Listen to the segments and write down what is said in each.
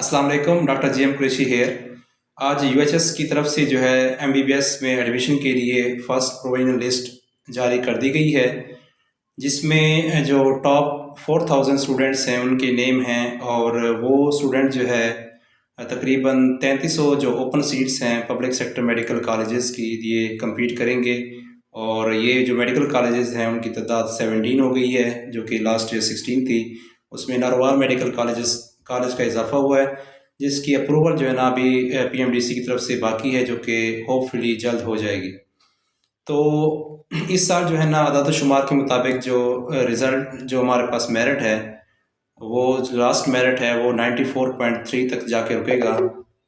अस्सलाम वालेकुम, doctor G M Qureshi here. आज यूएचएस की तरफ से जो है एमबीबीएस में एडमिशन के लिए फ़र्स्ट प्रोविजनल लिस्ट जारी कर दी गई है, जिसमें जो टॉप 4000 स्टूडेंट्स हैं उनके नेम हैं। और वो स्टूडेंट जो है तकरीबन 3300 जो ओपन सीट्स हैं पब्लिक सेक्टर मेडिकल कॉलेजेस की लिए कम्पीट करेंगे। और ये जो मेडिकल कॉलेजेस हैं उनकी तादाद 17 हो गई है, जो कि लास्ट ईयर 16 थी। उसमें नरवार मेडिकल कॉलेज का इजाफा हुआ है, जिसकी अप्रूवल जो है ना अभी पीएमडीसी की तरफ से बाकी है, जो कि होपफुली जल्द हो जाएगी। तो इस साल जो है ना आदाद शुमार के मुताबिक जो रिज़ल्ट जो हमारे पास मेरिट है, वो जो लास्ट मेरिट है वो 94.3 तक जाके रुकेगा,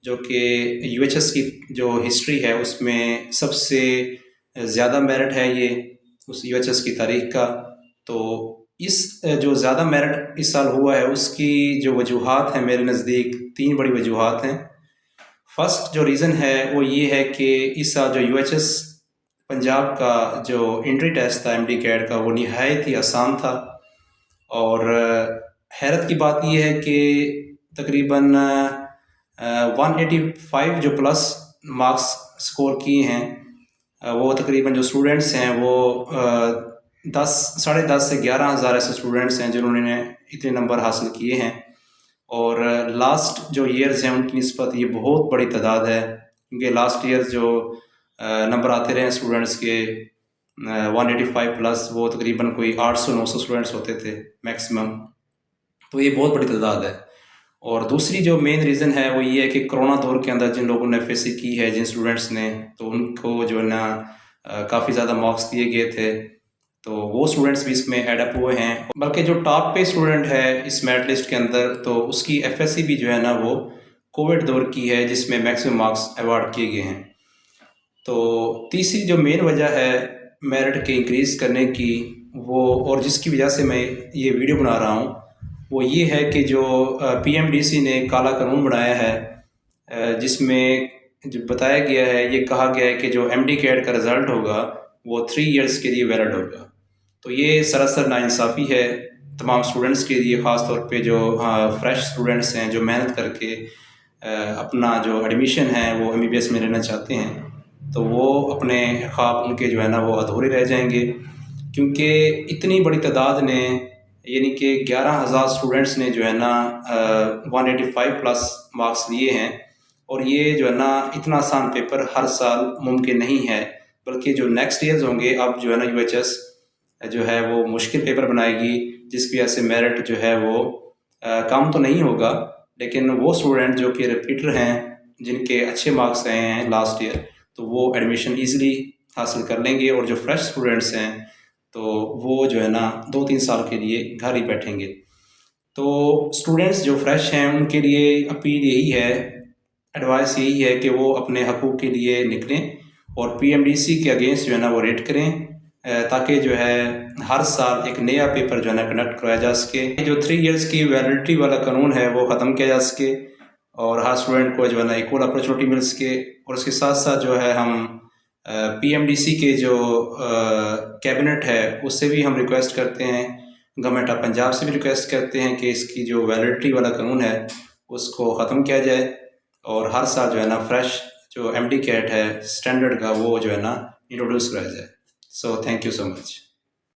जो कि यूएचएस की जो हिस्ट्री है उसमें सबसे ज़्यादा मेरिट है ये उस यूएचएस की तारीख का। तो इस जो ज़्यादा मेरिट इस साल हुआ है उसकी जो वजूहात हैं, मेरे नज़दीक 3 बड़ी वजूहात हैं। फर्स्ट जो रीज़न है वो ये है कि इस साल जो यूएचएस पंजाब का जो एंट्री टेस्ट था एमडी कैट का, वो निहायत ही आसान था। और हैरत की बात यह है कि तकरीबन 185 जो प्लस मार्क्स स्कोर किए हैं, वो तकरीबन जो स्टूडेंट्स हैं वो 10 से 11,000 ऐसे स्टूडेंट्स हैं जिन्होंने इतने नंबर हासिल किए हैं। और लास्ट जो ईयर्स हैं उनकी निस्बत ये बहुत बड़ी तादाद है, क्योंकि लास्ट ईयर जो नंबर आते रहे स्टूडेंट्स के 185 प्लस, वो तकरीबन कोई 800-900 स्टूडेंट्स होते थे मैक्सिमम। तो ये बहुत बड़ी तादाद है। और दूसरी जो मेन रीज़न है वो ये है कि कोरोना दौर के अंदर जिन लोगों ने एफएससी की है, जिन स्टूडेंट्स ने, तो उनको जो है ना काफ़ी ज़्यादा मार्क्स दिए गए थे, तो वो स्टूडेंट्स भी इसमें एडअप हुए हैं। बल्कि जो टॉप पे स्टूडेंट है इस मेरिट लिस्ट के अंदर, तो उसकी एफएससी भी जो है ना वो कोविड दौर की है, जिसमें मैक्सिमम मार्क्स अवार्ड किए गए हैं। तो तीसरी जो मेन वजह है मेरिट के इंक्रीज़ करने की, वो और जिसकी वजह से मैं ये वीडियो बना रहा हूँ, वो ये है कि जो पीएमडीसी ने काला कानून बनाया है, जिसमें जो बताया गया है, ये कहा गया है कि जो एमडी कैट का रिज़ल्ट होगा वो 3 इयर्स के लिए वैलिड होगा। तो ये सरासर नाइंसाफ़ी है तमाम स्टूडेंट्स के लिए, ख़ास तौर पे जो फ्रेश स्टूडेंट्स हैं जो मेहनत करके अपना जो एडमिशन है वो एमबीबीएस में लेना चाहते हैं, तो वो अपने ख्वाब उनके जो है ना वो अधूरे रह जाएंगे। क्योंकि इतनी बड़ी तादाद ने, यानी कि 11,000 स्टूडेंट्स ने जो है ना 185 प्लस मार्क्स लिए हैं। और ये जो है ना इतना आसान पेपर हर साल मुमकिन नहीं है, बल्कि जो नेक्स्ट ईयर्स होंगे अब जो है ना यूएचएस जो है वो मुश्किल पेपर बनाएगी, जिसकी वजह से मेरिट जो है वो कम तो नहीं होगा, लेकिन वो स्टूडेंट जो कि रिपीटर हैं, जिनके अच्छे मार्क्स आए हैं लास्ट ईयर, तो वो एडमिशन ईज़िली हासिल कर लेंगे। और जो फ्रेश स्टूडेंट्स हैं तो वो जो है ना 2-3 साल के लिए घर ही बैठेंगे। तो स्टूडेंट्स जो फ्रेश हैं उनके लिए अपील यही है, एडवाइस यही है कि वो अपने हकूक़ के लिए निकलें और पीएमडीसी के अगेंस्ट जो है ना वो रेड करें, ताकि जो है हर साल एक नया पेपर जो है ना कंडक्ट करवाया जा सके। जो 3 इयर्स की वैलिडिटी वाला कानून है वो ख़त्म किया जा सके और हर स्टूडेंट को जो है ना इक्वल अपॉर्चुनिटी मिल सके। और उसके साथ साथ जो है हम पीएमडीसी के जो कैबिनेट है उससे भी हम रिक्वेस्ट करते हैं, गवर्नमेंट ऑफ पंजाब से भी रिक्वेस्ट करते हैं कि इसकी जो वैलिडिटी वाला कानून है उसको ख़त्म किया जाए और हर साल जो है ना फ्रेश जो एमडी कैट है स्टैंडर्ड का, वो जो है ना इंट्रोड्यूस कराया जाए। So thank you so much.